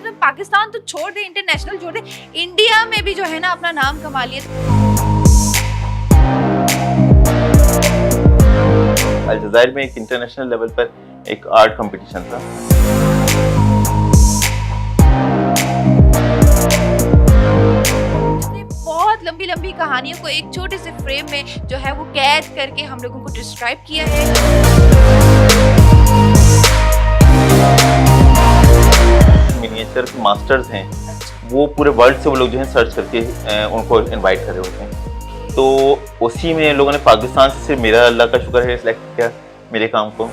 तो पाकिस्तान तो छोड़ दे, इंटरनेशनल छोड़ दे, इंडिया में भी जो है ना अपना नाम कमा लिया। अलजायर में एक इंटरनेशनल लेवल पर एक आर्ट कंपटीशन था। बहुत लंबी लंबी कहानियों को एक छोटे से फ्रेम में जो है वो कैद करके हम लोगों को डिस्क्राइब किया है। मिनिएचर के मास्टर्स हैं, वो पूरे वर्ल्ड से वो लोग जो है सर्च करके उनको इनवाइट कर रहे होते हैं। तो उसी में लोगों ने पाकिस्तान से सिर्फ मेरा अल्लाह का शुक्र है सिलेक्ट किया मेरे काम को।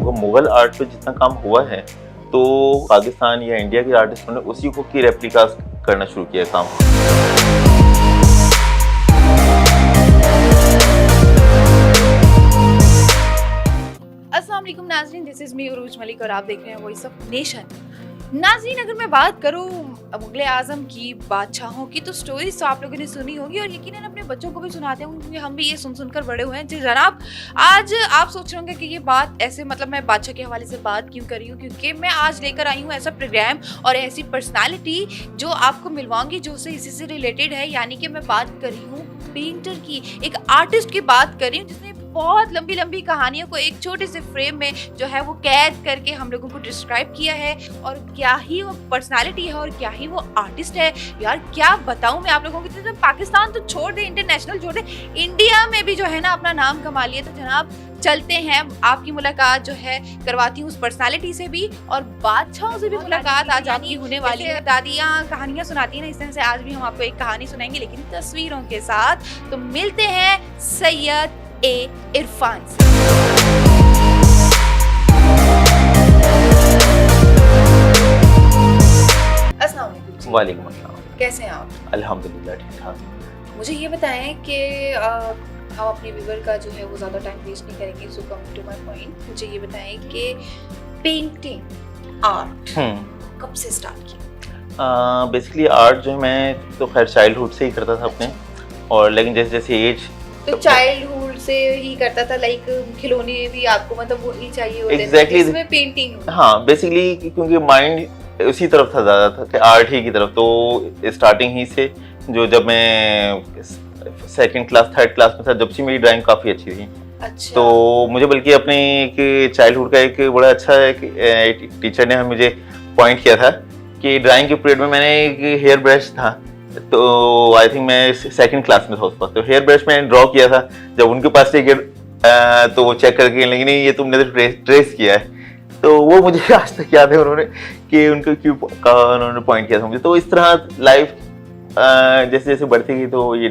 वो मुगल आर्ट पे जितना काम हुआ है तो पाकिस्तान या इंडिया के आर्टिस्टों ने उसी को की रेप्लिकास करना शुरू किया काम। अस्सलाम वालेकुम नाज़रीन, दिस इज़ मी उरूज मलिक और आप देख रहे हैं वॉइस ऑफ नेशन। नाज़रीन, अगर मैं बात करूं मुग़ल आज़म की, बादशाहों की, तो स्टोरीज तो आप लोगों ने सुनी होगी और यकीनन अपने बच्चों को भी सुनाते होंगे क्योंकि हम भी ये सुन सुनकर बड़े हुए हैं। जी जनाब, आज आप सोच रहे होंगे कि ये बात ऐसे मतलब मैं बादशाह के हवाले से बात क्यों कर रही हूँ, क्योंकि मैं आज लेकर आई हूँ ऐसा प्रोग्राम और ऐसी पर्सनैलिटी जो आपको मिलवाऊंगी जो से इसी से रिलेटेड है। यानी कि मैं बात कर रही हूँ पेंटर की, एक आर्टिस्ट की बात कर रही हूँ जिसने बहुत लंबी लंबी कहानियों को एक छोटे से फ्रेम में जो है वो कैद करके हम लोगों को डिस्क्राइब किया है। और क्या ही वो पर्सनालिटी है और क्या ही वो आर्टिस्ट है यार, क्या बताऊं मैं आप लोगों को। तो पाकिस्तान तो छोड़ दे, इंटरनेशनल छोड़ दे, इंडिया में भी जो है ना अपना नाम कमा लिया। तो जनाब चलते हैं, आपकी मुलाकात जो है करवाती हूँ उस पर्सनालिटी से भी और बादशाहों से भी मुलाकात आज आपकी होने वाली है। दादियाँ कहानियाँ सुनाती हैं ना, इस तरह से आज भी हम आपको एक कहानी सुनाएंगे लेकिन तस्वीरों के साथ। तो मिलते हैं सैयद ए इरफान से। अस्सलाम वालेकुम। वालेकुम अस्सलाम। कैसे हैं आप? अल्हम्दुलिल्लाह ठीक ठाक। मुझे ये बताएं कि हम अपने व्यूअर का जो है वो ज़्यादा टाइम वेस्ट नहीं करेंगे, सो कम टू माय पॉइंट। मुझे ये बताएं कि पेंटिंग आर्ट कब से स्टार्ट किया? बेसिकली आर्ट जो है मैं तो खैर चाइल्डहुड से ही करता था अपने, और लेकिन जैसे जैसे एज तो चाइल्डहुड से ही करता था, लाइक खिलौने भी आपको मतलब वो ही चाहिए होते Exactly. थे इसमें पेंटिंग? हाँ, बेसिकली क्योंकि माइंड उसी तरफ था, ज़्यादा था कि आर्ट ही की तरफ। तो स्टार्टिंग ही से जो जब मैं सेकंड क्लास थर्ड क्लास में था, जब से मेरी ड्राइंग काफ़ी अच्छी थी। अच्छा। तो मुझे बल्कि अपने एक चाइल्डहुड का एक बड़ा अच्छा एक टीचर ने मुझे पॉइंट किया था कि ड्राइंग के पीरियड में मैंने एक हेयर ब्रश था, तो आई थिंक मैं सेकंड क्लास में था उस वक्त, तो हेयर ब्रश मैंने ड्रॉ किया था। जब उनके पास से तो वो चेक करके लेकिन नहीं ये तुमने तो ट्रेस किया है, तो वो मुझे आज तक याद है उन्होंने कि उनको क्यों उन्होंने पॉइंट किया था मुझे। तो इस तरह लाइफ जैसे जैसे बढ़ती गई तो ये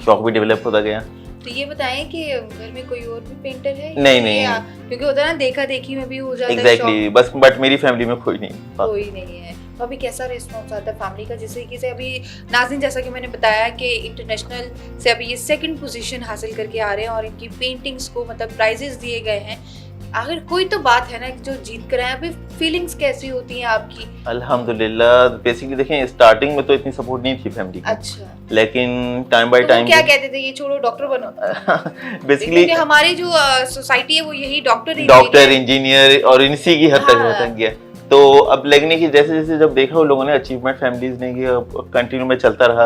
शौक भी डेवलप होता गया। तो ये बताएं कि घर में कोई और भी पेंटर है? नहीं। क्योंकि होता है ना, देखा देखी में भी हो जाता है। एग्जैक्टली, बस बट मेरी फैमिली में कोई नहीं है। तो अभी कैसा रिस्पॉन्स आता है फैमिली का? जैसे कि अभी नाज़रीन, जैसा कि मैंने बताया कि इंटरनेशनल से अभी ये सेकंड पोजीशन हासिल करके आ रहे हैं और इनकी पेंटिंग्स को मतलब प्राइजेस दिए गए हैं। आखिर कोई तो बात है ना जो जीत कर आए। अभी फीलिंग्स कैसी होती हैं आपकी? अल्हम्दुलिल्लाह। बेसिकली देखें, स्टार्टिंग में तो इतनी सपोर्ट नहीं थी फैमिली की। अच्छा। लेकिन टाइम बाय टाइम क्या कहते थे, ये छोड़ो डॉक्टर बनो? बेसिकली हमारी जो सोसाइटी है वो यही डॉक्टर इंजीनियर और इसी की हद तक रहता गया। तो अब लगने की जैसे जैसे जब देखा वो लोगों ने अचीवमेंट फैमिलीज ने कि कंटिन्यू में चलता रहा,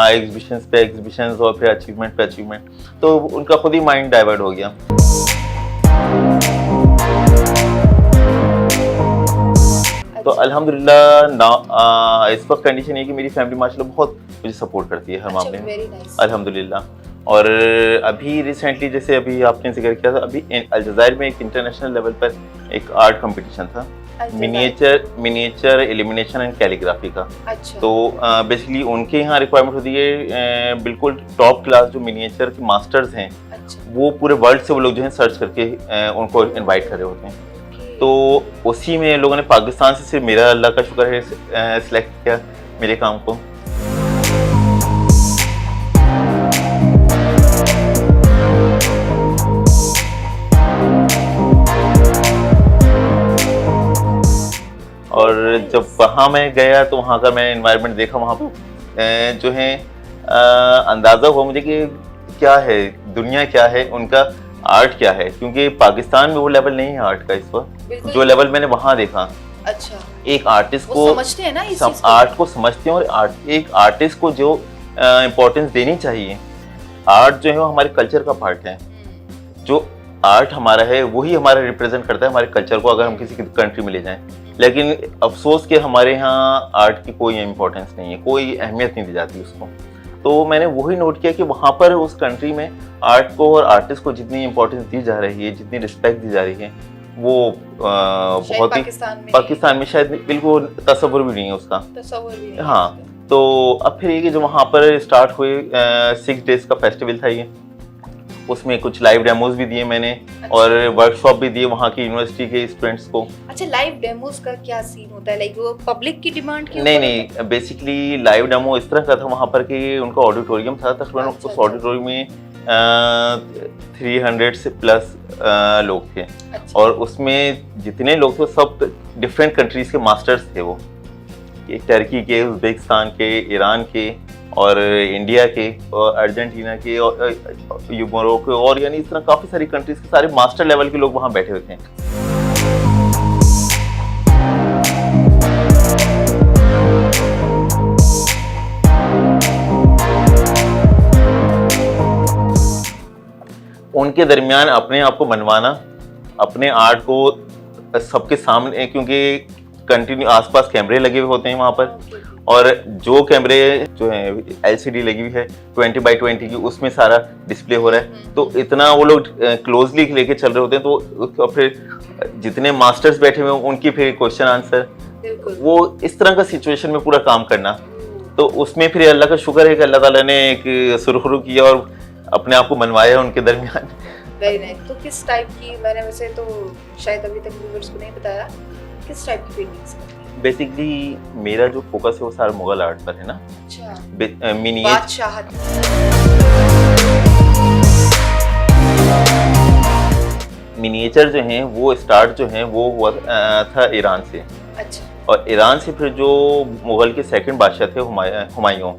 एग्जीबिशंस पे एग्जीबिशंस और फिर अचीवमेंट पे अचीवमेंट, तो उनका खुद ही माइंड डाइवर्ट हो गया। तो अल्हम्दुलिल्लाह इस वक्त कंडीशन है कि मेरी फैमिली माशाल्लाह बहुत मुझे सपोर्ट करती है हर मामले में, अल्हम्दुलिल्लाह। और अभी रिसेंटली जैसे अभी आपने जिक्र किया था, अभी अलजायर में एक इंटरनेशनल लेवल पर एक आर्ट कंपटीशन था, मिनिएचर एलिमिनेशन एंड कैलीग्राफी का। अच्छा। तो बेसिकली उनके यहाँ रिक्वायरमेंट होती है बिल्कुल टॉप क्लास जो मिनिएचर के मास्टर्स हैं। अच्छा। वो पूरे वर्ल्ड से वो लोग जो है सर्च करके उनको इनवाइट कर रहे होते हैं। तो उसी में लोगों ने पाकिस्तान से सिर्फ मेरा अल्लाह का शुक्र है सिलेक्ट किया मेरे काम को। और जब वहाँ मैं गया तो वहाँ का मैं एनवायरनमेंट देखा, वहाँ पे जो है अंदाज़ा हुआ मुझे कि क्या है दुनिया, क्या है उनका आर्ट क्या है, क्योंकि पाकिस्तान में वो लेवल नहीं है आर्ट का इस वक्त, बिल्कुल। जो लेवल मैंने वहाँ देखा। अच्छा, एक आर्टिस्ट वो को समझते हैं ना इस चीज को। आर्ट को समझते हैं, और एक आर्टिस्ट को जो इम्पोर्टेंस देनी चाहिए। आर्ट जो है वो हमारे कल्चर का पार्ट है। जो आर्ट हमारा है वही हमारा रिप्रेजेंट करता है हमारे कल्चर को, अगर हम किसी कंट्री में ले जाएं। लेकिन अफसोस कि हमारे यहाँ आर्ट की कोई इम्पोर्टेंस नहीं है, कोई अहमियत नहीं दी जाती उसको। तो मैंने वही नोट किया कि वहाँ पर उस कंट्री में आर्ट को और आर्टिस्ट को जितनी इम्पोर्टेंस दी जा रही है, जितनी रिस्पेक्ट दी जा रही है, वो शायद बहुत ही पाकिस्तान में शायद बिल्कुल तस्वुर भी नहीं है उसका। तस्वीर भी नहीं है हाँ, उसका। तो अब फिर ये कि जो वहाँ पर स्टार्ट हुए 6 डेज का फेस्टिवल था ये, उसमें कुछ लाइव डेमोज भी दिए मैंने और वर्कशॉप भी दिए वहाँ की यूनिवर्सिटी के स्टूडेंट्स को। अच्छा, लाइव डेमोज का क्या सीन होता है? लाइक वो पब्लिक की डिमांड के नहीं ऊपर होता नहीं, बेसिकली लाइव डेमो इस तरह का था वहाँ पर कि उनका ऑडिटोरियम था, तकरीबन अच्छा, उस अच्छा। ऑडिटोरियम में 300 से प्लस लोग थे। है? अच्छा, और उसमें जितने लोग थे सब डिफरेंट कंट्रीज के मास्टर्स थे। वो एक टर्की के, उज़्बेकिस्तान के, ईरान के और इंडिया के और अर्जेंटीना के और मोरक्को और यानी इस तरह काफ़ी सारी कंट्रीज के सारे मास्टर लेवल के लोग वहाँ बैठे हुए थे। उनके दरमियान अपने आप को मनवाना, अपने आर्ट को सबके सामने, क्योंकि कंटिन्यू आसपास कैमरे लगे हुए होते हैं वहाँ पर, ओके, ओके। और जो कैमरे जो है LCD लगी हुई है 20x20 की, उसमें सारा डिस्प्ले हो रहा है। तो इतना वो लोग क्लोजली लेके चल रहे होते हैं, तो फिर जितने मास्टर्स बैठे हुए हैं उनकी फिर क्वेश्चन आंसर, बिल्कुल। वो इस तरह का सिचुएशन में पूरा काम करना। तो उसमें फिर अल्लाह का शुक्र है कि अल्लाह ताला ने एक सुरखरू किया और अपने आप को मनवाया उनके दरमियान। Very nice. तो किस टाइप की, मैंने वैसे तो शायद अभी तक व्यूअर्स को नहीं बताया, किस टाइप की पेंटिंग्स करती हैं? बेसिकली मेरा जो फोकस है वो सारा मुगल आर्ट पर है ना। अच्छा, मिनिएचर बादशाहत। मिनिएचर जो हैं वो स्टार्ट जो हैं वो हुआ था ईरान से। अच्छा, और ईरान से फिर जो मुगल के सेकंड बादशाह थे हुमायूं,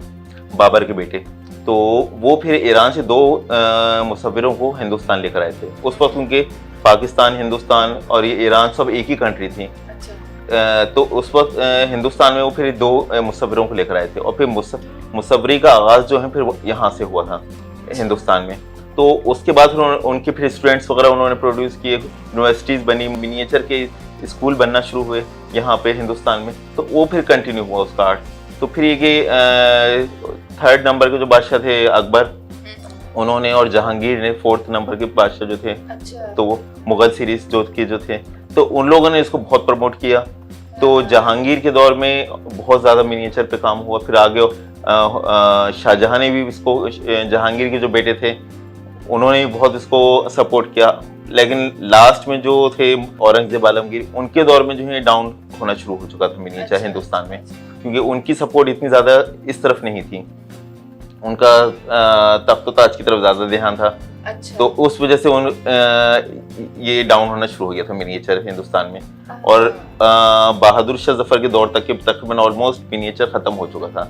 बाबर के बेटे, तो वो फिर ईरान से 2 मुसव्विरों को हिंदुस्तान लेकर आए थे। उस वक्त उनके पाकिस्तान, हिंदुस्तान और ये ईरान सब एक ही कंट्री थी। अच्छा, तो उस वक्त हिंदुस्तान में वो फिर 2 मुसव्विरों को लेकर आए थे, और फिर मुसव्वरी का आगाज़ जो है फिर यहाँ से हुआ था हिंदुस्तान में। तो उसके बाद फिर उनके फिर स्टूडेंट्स वगैरह उन्होंने प्रोड्यूस किए, यूनिवर्सिटीज़ बनी, मिनिएचर के स्कूल बनना शुरू हुए यहाँ पे हिंदुस्तान में। तो वो फिर कंटिन्यू हुआ उसका आर्ट। तो फिर ये कि 3rd नंबर के जो बादशाह थे अकबर, उन्होंने, और जहांगीर ने 4th नंबर के बादशाह जो थे, अच्छा। तो वो मुगल सीरीज जो थे, तो उन लोगों ने इसको बहुत प्रमोट किया। तो जहांगीर के दौर में बहुत ज़्यादा मिनिएचर पे काम हुआ। फिर आगे शाहजहां ने भी इसको, जहांगीर के जो बेटे थे उन्होंने भी बहुत इसको सपोर्ट किया। लेकिन लास्ट में जो थे औरंगजेब आलमगीर, उनके दौर में जो है डाउन होना शुरू हो चुका था मिनिएचर अच्छा। हिंदुस्तान में, क्योंकि उनकी सपोर्ट इतनी ज़्यादा इस तरफ नहीं थी। उनका तख्त ताज की तरफ ज़्यादा ध्यान था। अच्छा, तो उस वजह से ये डाउन होना शुरू हो गया था मिनिएचर हिंदुस्तान में। और बहादुर शाह जफर के दौर तक के तकरीबन ऑलमोस्ट मिनिएचर खत्म हो चुका था।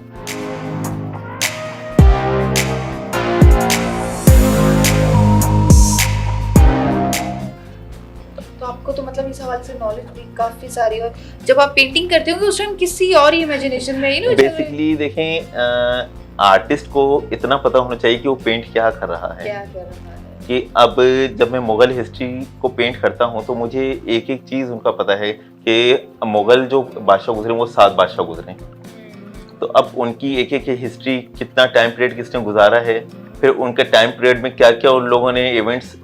तो आपको तो मतलब इस हवाले से नॉलेज भी काफी सारी, और जब आप पेंटिंग करते होंगे उस टाइम किसी और ही इमेजिनेशन में ही ना बेसिकली देखें, आर्टिस्ट को इतना पता होना चाहिए कि वो पेंट क्या कर रहा है। क्या कर रहा है। कि अब जब मैं मुगल हिस्ट्री को पेंट करता हूँ तो मुझे एक एक चीज़ उनका पता है कि मुगल जो बादशाह गुजरे वो 7 बादशाह गुजरे। तो अब उनकी एक एक हिस्ट्री, कितना टाइम पीरियड किसने गुजारा है, फिर उनके टाइम पीरियड में क्या क्या उन लोगों ने इवेंट्स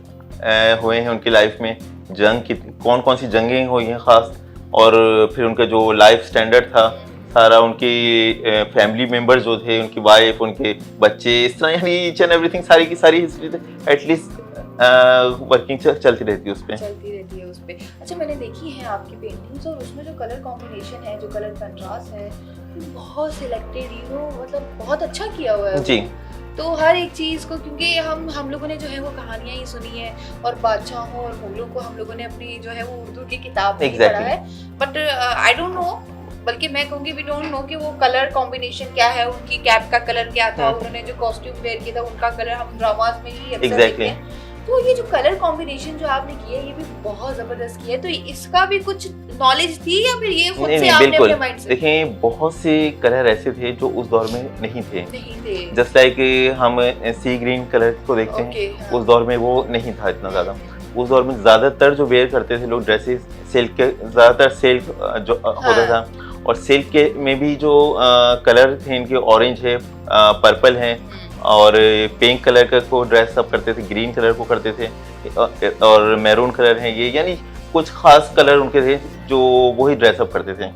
हुए हैं उनकी लाइफ में, जंग कौन कौन सी जंगें हुई हैं ख़ास, और फिर उनका जो लाइफ स्टैंडर्ड था सारा, उनकी फैमिली मेंबर्स जो थे, उनकी वाइफ, उनके बच्चे, इस तरह यानी ईच एंड एवरीथिंग, सारी की सारी हिस्ट्री एटलीस्ट वर्किंग चलती रहती है उस पर। चलती रहती है उस पे। अच्छा, मैंने देखी है आपकी पेंटिंग्स, और उसमें जो कलर कॉम्बिनेशन है, जो कलर कंट्रास्ट है, बहुत सिलेक्टेड, मतलब बहुत अच्छा किया हुआ है जी। तो हर एक चीज़ को, क्योंकि हम लोगों ने जो है वो कहानियाँ ही सुनी है, और बादशाहों और मुगलों को हम लोगों ने अपनी जो है वो उर्दू की किताब में पढ़ा है, बट आई डोंट नो, बल्कि मैं कहूँगी वी डोंट नो कि वो कलर कॉम्बिनेशन क्या है, उनकी कैप का कलर क्या था, उन्होंने जो कॉस्ट्यूम वेयर किया था उनका कलर हम ड्रामाज में ही अक्सर देखते हैं। तो ये जो कलर कॉम्बिनेशन जो आपने किया है ये भी बहुत जबरदस्त किया है, तो इसका भी कुछ नॉलेज थी या फिर ये खुद से आपने बिल्कुल। अपने माइंड से? देखिए बहुत से कलर ऐसे थे जो उस दौर में नहीं थे, थे। जस्ट लाइक हम सी ग्रीन कलर को देखते हैं, हाँ। उस दौर में वो नहीं था इतना ज़्यादा। उस दौर में ज़्यादातर जो वेयर करते थे लोग ड्रेसेस सिल्क के, ज़्यादातर सिल्क जो होता था, और सिल्क के में भी जो कलर थे इनके ऑरेंज है, पर्पल है, और पिंक कलर का को ड्रेस अप करते थे, ग्रीन कलर को करते थे, और मैरून कलर है ये, यानी कुछ खास कलर उनके थे जो वही ड्रेस अप करते थे।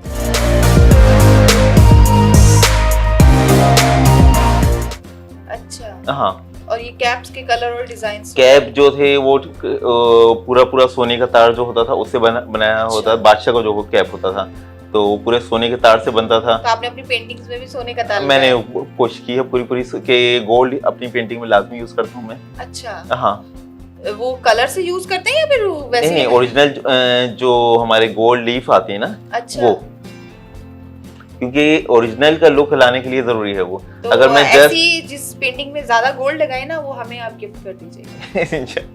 अच्छा। हाँ, और ये कैप्स के कलर और डिजाइन? कैप जो थे वो पूरा पूरा सोने का तार जो होता था उससे बनाया होता था। बादशाह का जो कैप होता था तो पूरे सोने के तार से बनता था। तो आपने अपनी पेंटिंग्स में भी सोने का तार मैंने कोशिश की है पूरी के गोल्ड अपनी पेंटिंग में लाजमी यूज करता हूँ मैं। अच्छा। हाँ, वो कलर से यूज करते हैं या फिर वैसे? नहीं, ओरिजिनल जो हमारे गोल्ड लीफ आती है ना, अच्छा। वो, क्योंकि ओरिजिनल का लुक लाने के लिए जरूरी है वो। तो अगर मैं ऐसी जिस पेंटिंग में ज्यादा गोल्ड लगाए ना वो हमें आप गिफ्ट कर दीजिए।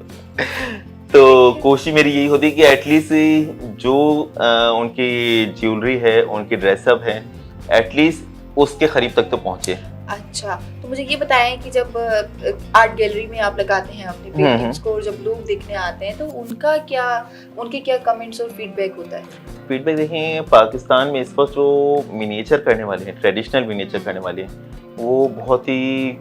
तो कोशिश मेरी यही होती है कि एटलीस्ट जो उनकी ज्वेलरी है, उनकी ड्रेसअप है, एटलीस्ट उसके करीब तक तो पहुंचे। अच्छा, तो मुझे ये बताएं कि जब आर्ट गैलरी में आप लगाते हैं अपनी पेंटिंग्स को और जब लोग देखने आते हैं तो उनके क्या कमेंट्स और फीडबैक होता है? फीडबैक देखें, पाकिस्तान में इस वक्त जो मिनिएचर करने वाले हैं, ट्रेडिशनल मिनिएचर करने वाले हैं, वो बहुत ही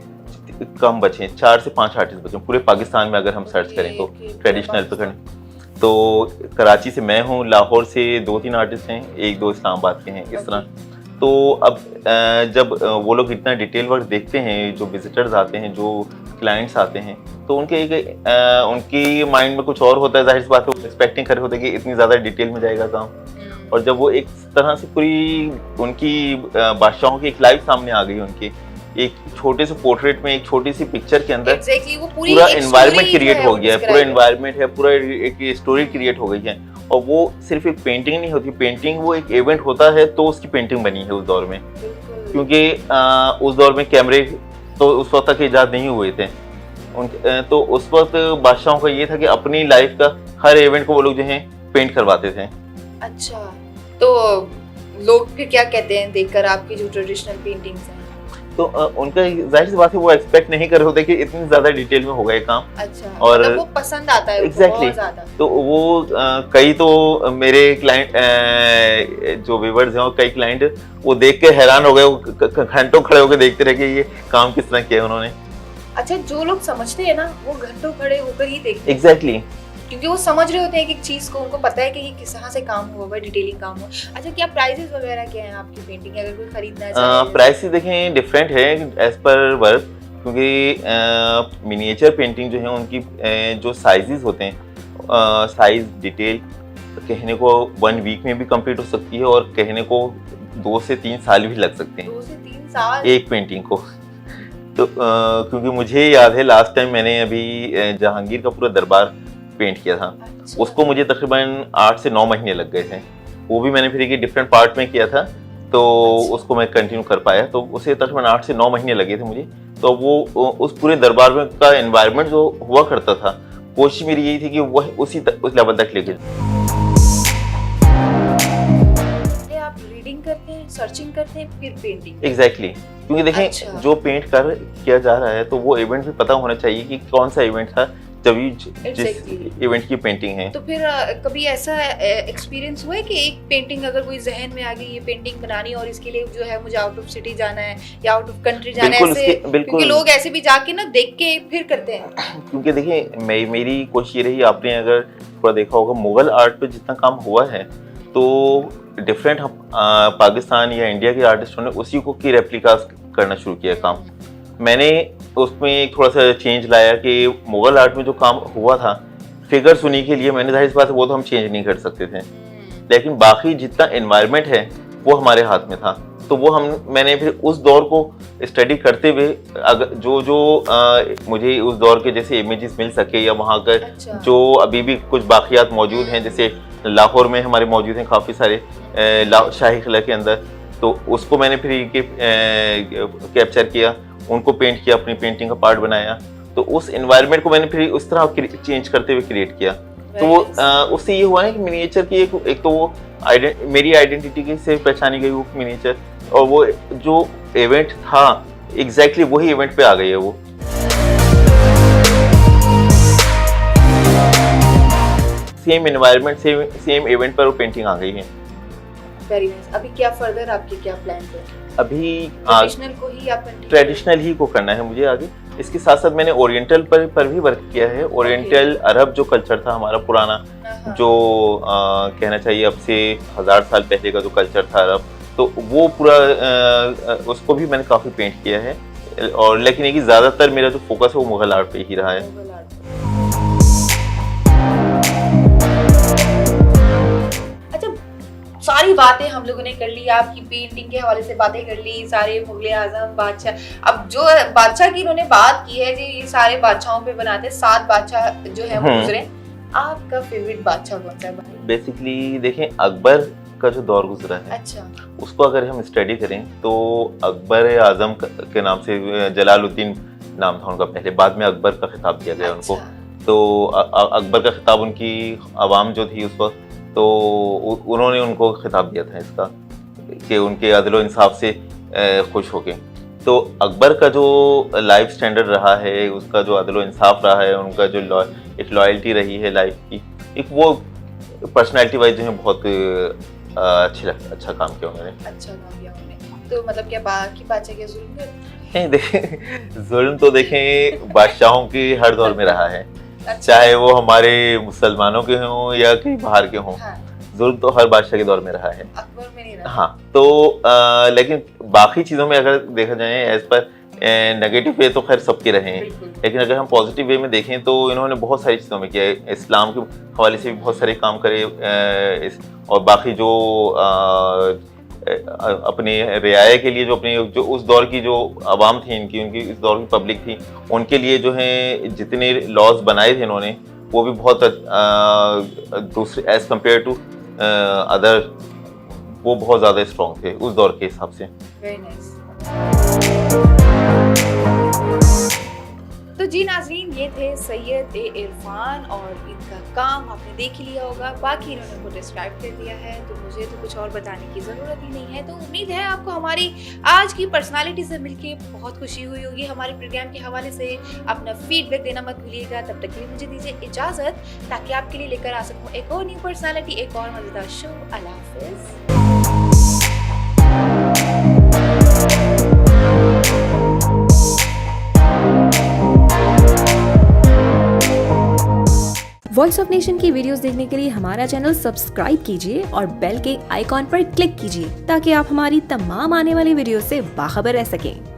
कम बचे हैं। 4 से 5 आर्टिस्ट बचे हैं पूरे पाकिस्तान में। अगर हम सर्च करें तो ट्रेडिशनल पे करें तो कराची से मैं हूँ, लाहौर से 2-3 आर्टिस्ट हैं, 1-2 इस्लामाबाद के हैं, इस तरह। तो अब जब वो लोग इतना डिटेल वर्क देखते हैं, जो विजिटर्स आते हैं, जो क्लाइंट्स आते हैं, तो उनकी माइंड में कुछ और होता है। जाहिर सी बात है, वो एक्सपेक्टिंग कर रहे होते हैं कि इतनी ज़्यादा डिटेल में जाएगा काम, और जब वो एक तरह से पूरी उनकी बादशाहों की एक लाइफ सामने आ गई, उनकी एक छोटे से पोर्ट्रेट में, एक छोटी सी पिक्चर के अंदर वो पूरा एनवायरनमेंट क्रिएट हो गया है, पूरा एनवायरनमेंट है, पूरा एक स्टोरी क्रिएट हो गई है। और वो सिर्फ एक पेंटिंग नहीं होती, पेंटिंग वो एक इवेंट होता है तो उसकी पेंटिंग बनी है उस दौर में, क्योंकि उस दौर में कैमरे तो उस वक्त तक इजाद नहीं हुए थे। तो उस वक्त बादशाहों का ये था कि अपनी लाइफ का हर इवेंट को वो लोग जो है पेंट करवाते थे। अच्छा, तो लोग फिर क्या कहते हैं देखकर आपकी जो ट्रेडिशनल पेंटिंग्स हैं? तो उनका जाहिर सी बात है, वो एक्सपेक्ट नहीं कर रहे होते कि इतनी ज्यादा डिटेल में होगा ये काम। अच्छा, और मतलब वो पसंद आता है एग्जैक्टली बहुत ज्यादा। तो वो कई तो मेरे क्लाइंट जो व्यूअर्स हैं, और कई क्लाइंट वो देख के हैरान हो गए, घंटों खड़े होकर देखते रहे कि ये काम किस तरह किया उन्होंने। अच्छा, जो लोग समझते हैं ना वो घंटों खड़े होकर ही देखते हैं। एग्जैक्टली, क्योंकि वो समझ रहे होते हैं कि एक चीज को, उनको पता है कि ये किस तरह से काम हुआ है, डिटेलिंग काम हुआ। अच्छा, क्या प्राइसेस वगैरह क्या हैं आपकी पेंटिंग अगर कोई खरीदना चाहे? प्राइसेस देखें डिफरेंट है एज पर वर्क, क्योंकि मिनिएचर पेंटिंग जो है उनकी जो साइजेस होते हैं, साइज डिटेल कहने को 1 वीक में भी कंप्लीट हो सकती है, और कहने को 2 से 3 साल भी लग सकते हैं 2 से 3 साल एक पेंटिंग को। तो क्योंकि मुझे याद है लास्ट टाइम मैंने अभी जहांगीर का पूरा दरबार पेंट किया था। अच्छा। उसको मुझे तकरीबन 8 से 9 महीने लग गए थे। वो भी मैंने फिर एक डिफरेंट पार्ट में किया था, तो अच्छा। उसको मैं कंटिन्यू कर पाया, तो उसे तकरीबन 8 से 9 महीने लगे थे मुझे। तो वो उस पूरे दरबार में का एनवायरनमेंट जो हुआ करता था, कोशिश मेरी यही थी कि वह उस लेवल तक लेके। आप रीडिंग करते हैं, सर्चिंग करते हैं, फिर पेंटिंग? एग्जैक्टली, क्योंकि देखें अच्छा। जो पेंट किया जा रहा है तो वो इवेंट भी पता होना चाहिए कि कौन सा इवेंट था जब जिस इवेंट की पेंटिंग है। तो फिर कभी ऐसा एक्सपीरियंस हुआ है कि एक पेंटिंग अगर कोई जहन में आ गई, ये पेंटिंग बनानी और इसके लिए जो है मुझे आउट ऑफ सिटी जाना है या आउट ऑफ कंट्री जाना है, ऐसे क्योंकि लोग ऐसे भी जाके ना देख के फिर करते हैं। क्योंकि देखिए मेरी कोशिश ये रही, आपने अगर थोड़ा देखा होगा मुगल आर्ट पे जितना काम हुआ है, तो डिफरेंट पाकिस्तान या इंडिया के आर्टिस्टों ने उसी को की रेप्लिकास करना शुरू किया काम। मैंने उसमें एक थोड़ा सा चेंज लाया कि मुगल आर्ट में जो काम हुआ था फिगर्स उन्हीं के लिए, मैंने जाहिर सी बात है वो तो हम चेंज नहीं कर सकते थे, लेकिन बाकी जितना एनवायरनमेंट है वो हमारे हाथ में था। तो वो मैंने फिर उस दौर को स्टडी करते हुए अगर मुझे उस दौर के जैसे इमेजेस मिल सके, या वहाँ का अच्छा। जो अभी भी कुछ बाकियात मौजूद हैं, जैसे लाहौर में हमारे मौजूद हैं काफ़ी सारे शाही किला के अंदर, तो उसको मैंने फिर कैप्चर किया, उनको पेंट किया, अपनी पेंटिंग का पार्ट बनाया। तो उस एनवायरनमेंट को मैंने फिर उस तरह चेंज करते हुए क्रिएट किया। तो वो उससे ये हुआ है कि मिनिएचर की एक तो वो मेरी आइडेंटिटी की से पहचानी गई वो मिनिएचर, और वो जो इवेंट था एग्जैक्टली वही इवेंट पे आ गई है वो। सेम एनवायरनमेंट सेम इवेंट पर वो पेंटिंग आ गई है। Very nice. अभी क्या फर्दर आपके क्या प्लान है? अभी ट्रेडिशनल को ही आप ट्रेडिशनल ही को करना है मुझे आगे। इसके साथ साथ मैंने ओरिएंटल पर भी वर्क किया है। ओरिएंटल अरब जो कल्चर था हमारा पुराना, जो कहना चाहिए अब से 1000 साल पहले का जो कल्चर था अरब, तो वो पूरा उसको भी मैंने काफी पेंट किया है। और लेकिन ये कि ज्यादातर मेरा जो फोकस है वो मुगल आर्ट पे ही रहा है। सारी बातें हम लोगों ने कर ली, आपकी पेंटिंग के हवाले से बातें कर ली, सारे मुगल आजम बादशाह। अब जो बादशाह की इन्होंने बात की है जी, ये सारे बादशाहों पे बनाते, 7 बादशाह जो है वो गुजरे। आपका फेवरेट बादशाह कौन सा है? बेसिकली देखें, अकबर का जो दौर गुजरा है, अच्छा, उसको अगर हम स्टडी करें तो अकबर आजम के नाम से जलालुद्दीन नाम था उनका पहले, बाद में अकबर का खिताब दिया गया उनको। तो अकबर का खिताब उनकी आवाम जो थी उस वक्त, तो उन्होंने उनको खिताब दिया था इसका कि उनके अदल व इंसाफ से खुश होके। तो अकबर का जो लाइफ स्टैंडर्ड रहा है, उसका जो अदल व इंसाफ रहा है, उनका जो एक लॉयल्टी रही है लाइफ की, एक वो पर्सनैलिटी वाइज जो है बहुत अच्छा काम किया उन्होंने। अच्छा काम किया उन्होंने। तो मतलब क्या बाकी बादशाह के जुल्म करते? नहीं, देखें जुल्म तो देखें बादशाहों के हर दौर में रहा है। अच्छा। चाहे वो हमारे मुसलमानों के हों या कहीं बाहर के हों, हाँ। जुल्म तो हर बादशाह के दौर में रहा है, अकबर में नहीं रहा। हाँ, तो लेकिन बाकी चीजों में अगर देखा जाए एज पर नेगेटिव वे तो खैर सबके रहे हैं, लेकिन अगर हम पॉजिटिव वे में देखें तो इन्होंने बहुत सारी चीज़ों में किया है। इस्लाम के हवाले से भी बहुत सारे काम करे, और बाकी जो अपनी रियाया के लिए जो अपनी जो उस दौर की जो आवाम थी इनकी, उनकी इस दौर की पब्लिक थी, उनके लिए जो है जितने लॉज बनाए थे इन्होंने, वो भी बहुत दूसरे एज कम्पेयर टू अदर वो बहुत ज़्यादा स्ट्रॉन्ग थे उस दौर के हिसाब से। Very nice. तो जी नाज़रीन, ये थे सैयद ए इरफान और इनका काम आपने देख ही लिया होगा। बाकी इन्होंने को डिस्क्राइब कर दिया है, तो मुझे तो कुछ और बताने की ज़रूरत ही नहीं है। तो उम्मीद है आपको हमारी आज की पर्सनालिटी से मिलके बहुत खुशी हुई होगी। हमारे प्रोग्राम के हवाले से अपना फीडबैक देना मत भूलिएगा। तब तक के लिए मुझे दीजिए इजाज़त, ताकि आपके लिए लेकर आ सकूँ एक और न्यू पर्सनालिटी, एक और मज़ेदार शो। अल्लाह हाफ़िज़। वॉइस ऑफ नेशन की वीडियोस देखने के लिए हमारा चैनल सब्सक्राइब कीजिए और बेल के आइकॉन पर क्लिक कीजिए, ताकि आप हमारी तमाम आने वाली वीडियो से बाखबर रह सकें।